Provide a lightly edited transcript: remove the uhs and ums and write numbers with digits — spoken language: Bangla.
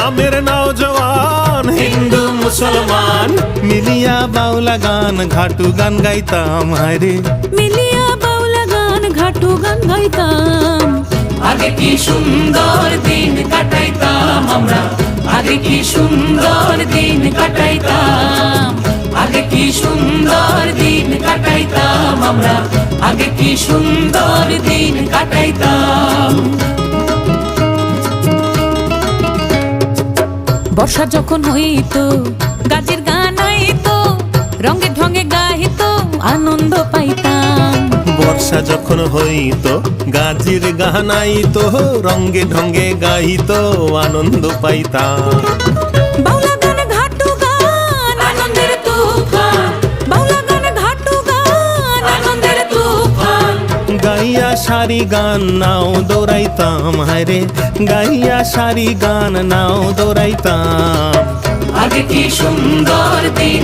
গ্রামের নওজওয়ান হিন্দু মুসলমান মিলিয়া বাউলা গান ঘাটু গান গাইতাম হায়রে মিলিয়া বাউলা গান ঘাটু গান গাইতাম। আগে কি সুন্দর দিন কাটাইতাম আমরা, আগে কি সুন্দর দিন কাটাইতাম, আগে কি সুন্দর দিন কাটাইতাম আমরা, আগে কি সুন্দর দিন কাটাইতাম। বর্ষা যখন হইতো গাজের গান আইতো, রঙে ঢঙে গাইতো আনন্দ পাইতাম। বর্ষা যখন হইতো গাজির গান আইতো, রঙ্গে ঢঙ্গে গাইতো আনন্দ পাইতাম। বাউলা গান ঘাটু গান আনন্দের তুফান, বাউলা গান ঘাটু গান আনন্দের তুফান। গাইয়া সারি গান নাও দৌড়াইতাম হায়রে, গাইয়া সারি গান নাও দৌড়াইতাম। আগে কি সুন্দর দিন